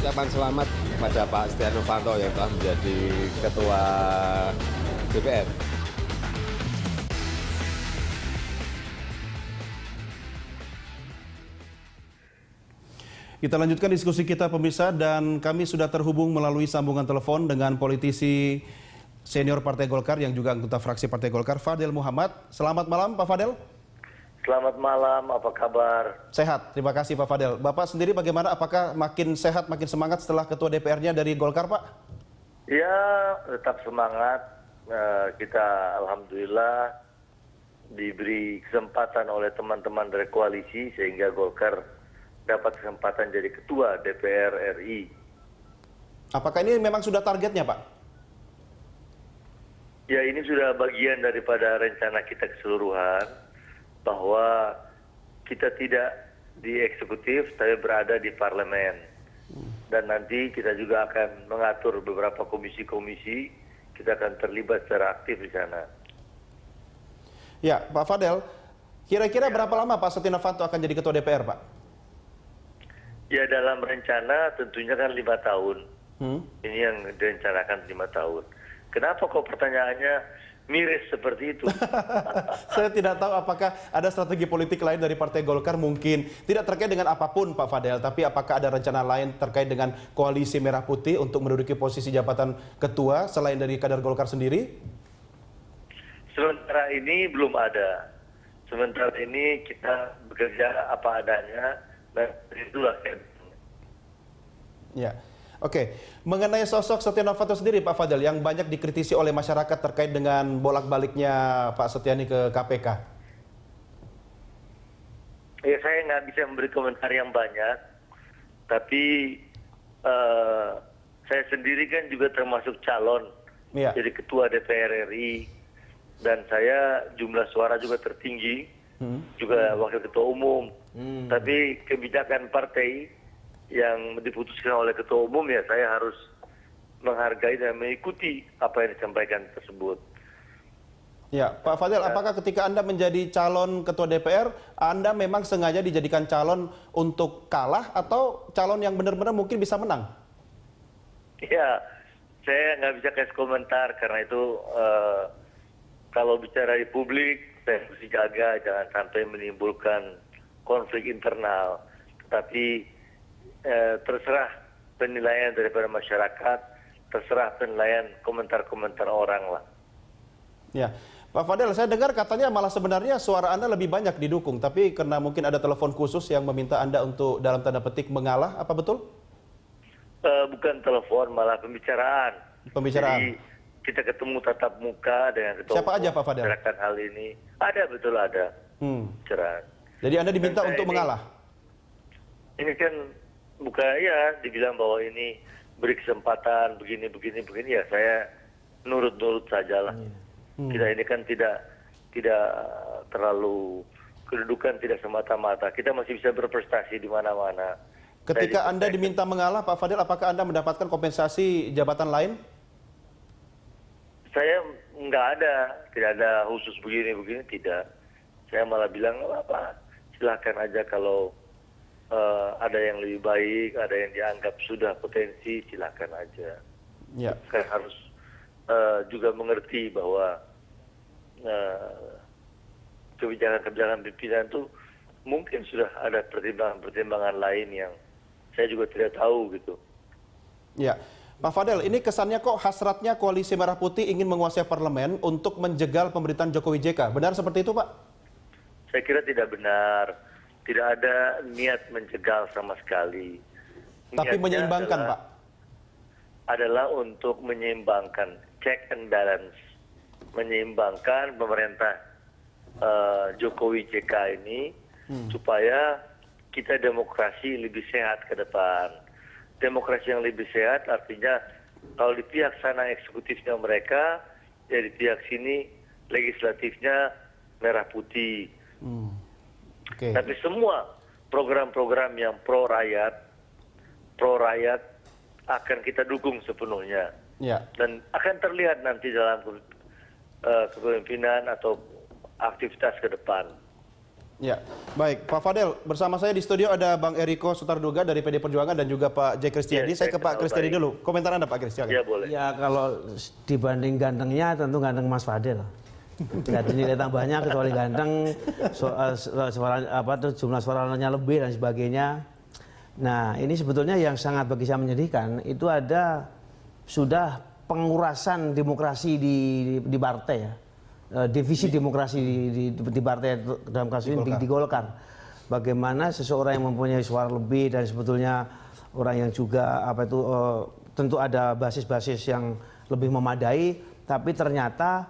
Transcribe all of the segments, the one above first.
ucapan selamat kepada Pak Setia Novanto yang telah menjadi Ketua DPR. Kita lanjutkan diskusi kita pemirsa, dan kami sudah terhubung melalui sambungan telepon dengan politisi senior Partai Golkar yang juga anggota fraksi Partai Golkar, Fadel Muhammad. Selamat malam Pak Fadel. Selamat malam, apa kabar? Sehat, terima kasih Pak Fadel. Bapak sendiri bagaimana? Apakah makin sehat, makin semangat setelah Ketua DPR-nya dari Golkar, Pak? Ya, tetap semangat. Kita alhamdulillah diberi kesempatan oleh teman-teman dari koalisi sehingga Golkar dapat kesempatan jadi Ketua DPR RI. Apakah ini memang sudah targetnya, Pak? Ya, ini sudah bagian daripada rencana kita keseluruhan bahwa kita tidak di eksekutif tapi berada di parlemen. Dan nanti kita juga akan mengatur beberapa komisi-komisi, kita akan terlibat secara aktif di sana. Ya, Pak Fadel, kira-kira berapa lama Pak Setia Novanto akan jadi Ketua DPR, Pak? Ya, dalam rencana tentunya kan 5 tahun. Ini yang direncanakan 5 tahun. Kenapa kok pertanyaannya miris seperti itu? Saya tidak tahu apakah ada strategi politik lain dari Partai Golkar, mungkin tidak terkait dengan apapun Pak Fadel, tapi apakah ada rencana lain terkait dengan koalisi Merah Putih untuk menduduki posisi jabatan ketua selain dari kader Golkar sendiri? Sementara ini belum ada. Sementara ini kita bekerja apa adanya, dan itulah kan. Ya. Oke, mengenai sosok Setia Novanto sendiri Pak Fadel yang banyak dikritisi oleh masyarakat terkait dengan bolak-baliknya Pak Setia ini ke KPK. Ya, saya nggak bisa memberi komentar yang banyak, tapi saya sendiri kan juga termasuk calon jadi Ketua DPR RI, dan saya jumlah suara juga tertinggi, juga Wakil Ketua Umum. Tapi kebijakan partai yang diputuskan oleh Ketua Umum, ya saya harus menghargai dan mengikuti apa yang disampaikan tersebut. Ya, Pak Fadel, apakah ketika Anda menjadi calon Ketua DPR, Anda memang sengaja dijadikan calon untuk kalah atau calon yang benar-benar mungkin bisa menang? Ya, saya nggak bisa kasih komentar karena itu kalau bicara di publik, saya mesti jaga jangan sampai menimbulkan konflik internal. Tetapi terserah penilaian daripada masyarakat, terserah penilaian komentar-komentar orang lah. Ya, Pak Fadel, saya dengar katanya malah sebenarnya suara Anda lebih banyak didukung, tapi karena mungkin ada telepon khusus yang meminta Anda untuk dalam tanda petik mengalah, apa betul? Bukan telepon, malah pembicaraan. Pembicaraan. Jadi kita ketemu tatap muka dengan ketua Siapa aja Pak Fadel? Bicarakan hal ini. Ada, betul ada. Pembicaraan. Jadi Anda diminta untuk mengalah? Ini kan bukan ya dibilang bahwa ini beri kesempatan begini ya, saya nurut-nurut sajalah. Kita ini kan tidak terlalu kedudukan, tidak semata-mata. Kita masih bisa berprestasi di mana-mana. Ketika Anda diminta mengalah, Pak Fadel, apakah Anda mendapatkan kompensasi jabatan lain? Saya nggak ada, tidak ada khusus begini, tidak. Saya malah bilang apa, silahkan aja kalau ada yang lebih baik, ada yang dianggap sudah potensi, silakan aja. Ya. Saya harus juga mengerti bahwa kebijakan-kebijakan pimpinan itu mungkin sudah ada pertimbangan-pertimbangan lain yang saya juga tidak tahu gitu. Ya, Pak Fadel, ini kesannya kok hasratnya Koalisi Merah Putih ingin menguasai parlemen untuk menjegal pemerintahan Jokowi JK. Benar seperti itu, Pak? Saya kira tidak benar. Tidak ada niat menjegal sama sekali. Tapi menyeimbangkan, Pak? Adalah untuk menyeimbangkan, check and balance. Menyeimbangkan pemerintah Jokowi JK ini supaya kita demokrasi lebih sehat ke depan. Demokrasi yang lebih sehat artinya kalau di pihak sana eksekutifnya mereka, ya di pihak sini legislatifnya Merah Putih. Okay. Tapi semua program-program yang pro rakyat akan kita dukung sepenuhnya. Ya. Dan akan terlihat nanti dalam kepemimpinan atau aktivitas ke depan. Ya, baik. Pak Fadel, bersama saya di studio ada Bang Eriko Sutarduga dari PD Perjuangan dan juga Pak J. Kristiadi. Saya ke Pak Kristiadi dulu. Komentar Anda, Pak Kristiadi. Ya, boleh. Ya, kalau dibanding gantengnya tentu ganteng Mas Fadel. Tidak nilai tambahnya kecuali ganteng, jumlah suaranya lebih dan sebagainya. Nah, ini sebetulnya yang sangat bagi saya menyedihkan, itu ada sudah pengurasan demokrasi di partai ya. Divisi demokrasi di partai dalam kasus ini di Golkar. Bagaimana seseorang yang mempunyai suara lebih dan sebetulnya orang yang juga tentu ada basis-basis yang lebih memadai, tapi ternyata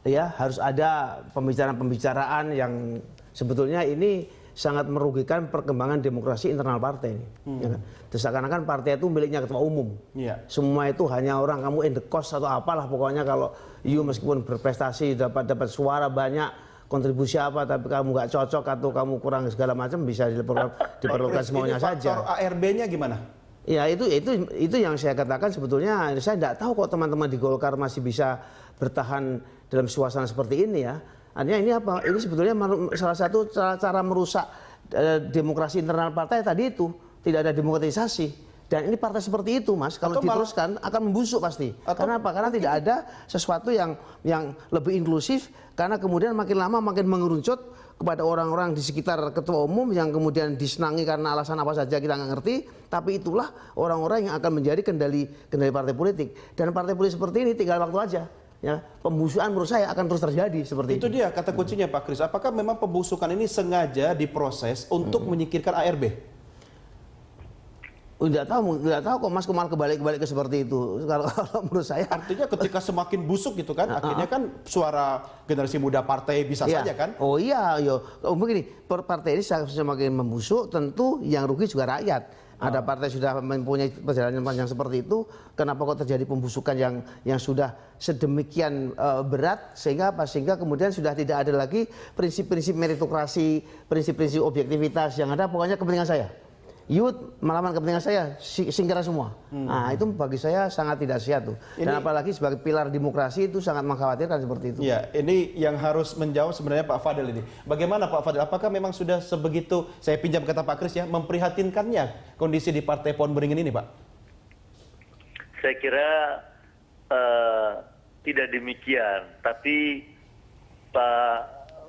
ya harus ada pembicaraan-pembicaraan yang sebetulnya ini sangat merugikan perkembangan demokrasi internal partai ini. Ya kan? Seakan-akan partai itu miliknya ketua umum. Yeah. Semua itu hanya orang kamu in the cost atau apalah pokoknya kalau you meskipun berprestasi dapat suara banyak kontribusi apa tapi kamu nggak cocok atau kamu kurang segala macam bisa diperlukan semuanya saja. Faktor ARB-nya gimana? Ya itu yang saya katakan sebetulnya saya tidak tahu kok teman-teman di Golkar masih bisa bertahan dalam suasana seperti ini ya. Artinya ini apa? Ini sebetulnya salah satu cara merusak demokrasi internal partai tadi itu. Tidak ada demokratisasi. Dan ini partai seperti itu, Mas. Kalau diteruskan akan membusuk pasti. Karena apa? Karena tidak ada sesuatu yang lebih inklusif. Karena kemudian makin lama makin mengerucut kepada orang-orang di sekitar ketua umum yang kemudian disenangi karena alasan apa saja kita nggak ngerti. Tapi itulah orang-orang yang akan menjadi kendali partai politik. Dan partai politik seperti ini tinggal waktu aja. Ya, pembusukan menurut saya akan terus terjadi seperti itu. Itu dia kata kuncinya Pak Kris. Apakah memang pembusukan ini sengaja diproses untuk menyingkirkan ARB? Tidak tahu kok Mas Kemal kebalik ke seperti itu. Kalau menurut saya artinya ketika semakin busuk gitu kan, akhirnya kan suara generasi muda partai bisa saja kan? Oh iya, begini, partai ini semakin membusuk, tentu yang rugi juga rakyat. Ada partai sudah mempunyai perjalanan panjang seperti itu, kenapa kok terjadi pembusukan yang sudah sedemikian berat sehingga kemudian sudah tidak ada lagi prinsip-prinsip meritokrasi, prinsip-prinsip objektivitas yang ada pokoknya kepentingan saya. Youth melawan kepentingan saya, singkirkan semua. Nah itu bagi saya sangat tidak sehat tuh. Dan apalagi sebagai pilar demokrasi itu sangat mengkhawatirkan seperti itu. Ya, ini yang harus menjawab sebenarnya Pak Fadel ini. Bagaimana Pak Fadel? Apakah memang sudah sebegitu, saya pinjam kata Pak Kris ya, memprihatinkannya kondisi di Partai Pohon Beringin ini Pak? Saya kira tidak demikian. Tapi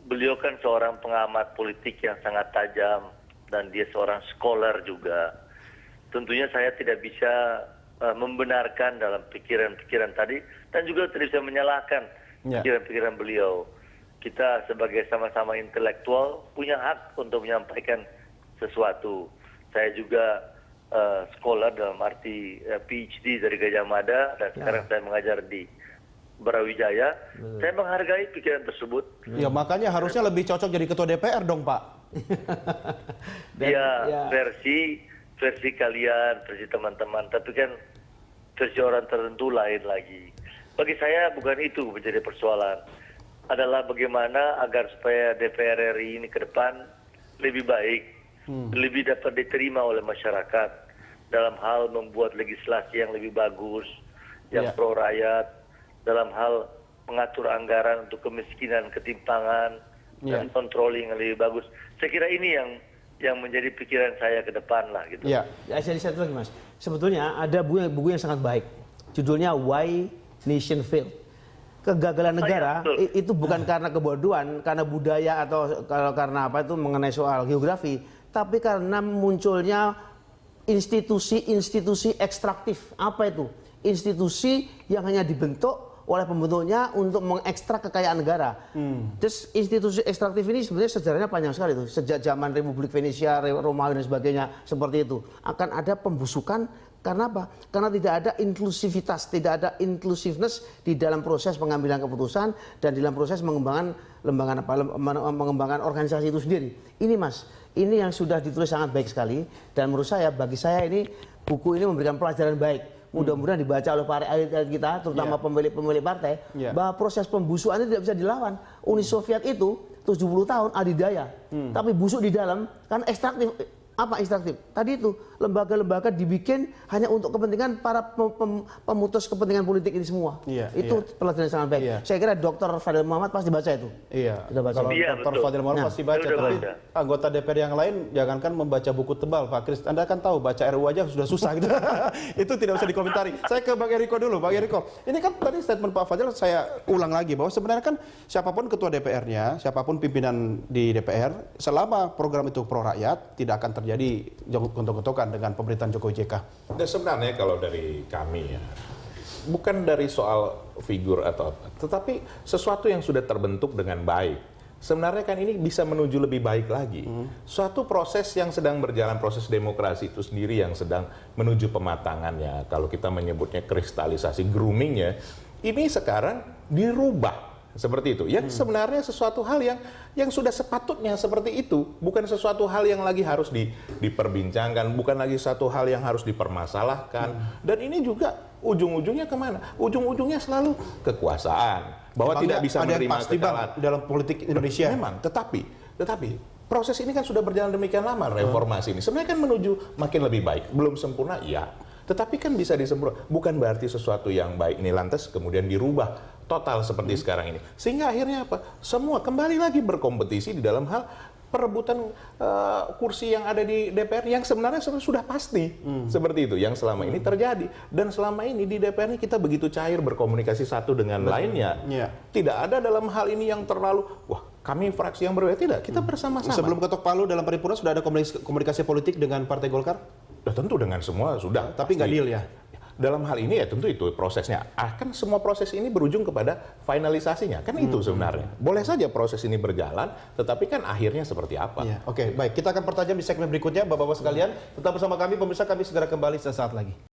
beliau kan seorang pengamat politik yang sangat tajam. Dan dia seorang scholar juga. Tentunya saya tidak bisa membenarkan dalam pikiran-pikiran tadi dan juga tidak bisa menyalahkan pikiran-pikiran beliau. Kita sebagai sama-sama intelektual punya hak untuk menyampaikan sesuatu. Saya juga scholar dalam arti PhD dari Gajah Mada dan sekarang saya mengajar di Brawijaya. Saya menghargai pikiran tersebut. Ya makanya harusnya lebih cocok jadi ketua DPR dong Pak. Versi kalian, versi teman-teman, tapi kan versi orang tertentu lain lagi. Bagi saya bukan itu menjadi persoalan. Adalah bagaimana agar supaya DPR RI ini ke depan lebih baik, lebih dapat diterima oleh masyarakat dalam hal membuat legislasi yang lebih bagus, yang pro rakyat, dalam hal mengatur anggaran untuk kemiskinan, ketimpangan, dan controlling yang lebih bagus. Saya kira ini yang menjadi pikiran saya ke depan lah gitu. Ya, jadi satu lagi Mas. Sebetulnya ada buku yang sangat baik. Judulnya Why Nation Failed. Kegagalan negara itu bukan karena kebodohan, karena budaya atau karena apa itu mengenai soal geografi, tapi karena munculnya institusi-institusi ekstraktif. Apa itu? Institusi yang hanya dibentuk oleh pembentuknya untuk mengekstrak kekayaan negara. Terus institusi ekstraktif ini sebenarnya sejarahnya panjang sekali itu. Sejak zaman Republik Venesia, Romawi dan sebagainya seperti itu. Akan ada pembusukan karena apa? Karena tidak ada inklusivitas, tidak ada inclusiveness di dalam proses pengambilan keputusan dan di dalam proses mengembangkan organisasi itu sendiri. Ini Mas, ini yang sudah ditulis sangat baik sekali dan menurut saya, bagi saya ini buku ini memberikan pelajaran baik. Mudah-mudahan dibaca oleh para elit kita, terutama pemilik-pemilik partai, bahwa proses pembusukan itu tidak bisa dilawan. Uni Soviet itu 70 tahun adidaya, tapi busuk di dalam, kan ekstraktif. Apa instruktif? Tadi itu lembaga-lembaga dibikin hanya untuk kepentingan para pemutus kepentingan politik ini semua. Itu pelajaran yang sangat baik. Saya kira Dr. Fadil Muhammad pasti baca itu. Sudah baca. Kalau Dr. Fadil Muhammad pasti baca. Tapi anggota DPR yang lain jangankan membaca buku tebal, Pak Kris. Anda kan tahu baca RUU aja sudah susah gitu. Itu tidak usah dikomentari. Saya ke Bang Eriko dulu. Bang Eriko, ini kan tadi statement Pak Fadil saya ulang lagi bahwa sebenarnya kan siapapun ketua DPR-nya, siapapun pimpinan di DPR, selama program itu pro rakyat tidak akan terjadi gontok-gontokan dengan pemerintahan Jokowi JK. Dan sebenarnya kalau dari kami ya, bukan dari soal figur atau apa, tetapi sesuatu yang sudah terbentuk dengan baik. Sebenarnya kan ini bisa menuju lebih baik lagi. Suatu proses yang sedang berjalan, proses demokrasi itu sendiri yang sedang menuju pematangannya. Kalau kita menyebutnya kristalisasi, groomingnya, ini sekarang dirubah. Seperti itu. Yang sebenarnya sesuatu hal yang sudah sepatutnya seperti itu, bukan sesuatu hal yang lagi harus diperbincangkan, bukan lagi satu hal yang harus dipermasalahkan. Dan ini juga ujung-ujungnya kemana? Ujung-ujungnya selalu kekuasaan, bahwa tidak bisa menerima kekalahan dalam politik Indonesia. Memang, tetapi proses ini kan sudah berjalan demikian lama, reformasi ini sebenarnya kan menuju makin lebih baik. Belum sempurna, iya. Tetapi kan bisa disempurnakan. Bukan berarti sesuatu yang baik ini lantas kemudian dirubah total seperti sekarang ini. Sehingga akhirnya apa? Semua kembali lagi berkompetisi di dalam hal perebutan kursi yang ada di DPR yang sebenarnya sudah pasti. Seperti itu yang selama ini terjadi. Dan selama ini di DPR ini kita begitu cair berkomunikasi satu dengan lainnya. Tidak ada dalam hal ini yang terlalu, wah kami fraksi yang berbeda. Tidak, kita bersama-sama. Sebelum ketok palu dalam paripurna sudah ada komunikasi politik dengan Partai Golkar? Tentu dengan semua sudah. Tapi nggak deal ya? Dalam hal ini ya tentu itu prosesnya. Kan semua proses ini berujung kepada finalisasinya. Kan itu sebenarnya. Boleh saja proses ini berjalan, tetapi kan akhirnya seperti apa. Oke, baik. Kita akan pertajam di segmen berikutnya, Bapak-Bapak sekalian. Tetap bersama kami, pemirsa, kami segera kembali sesaat lagi.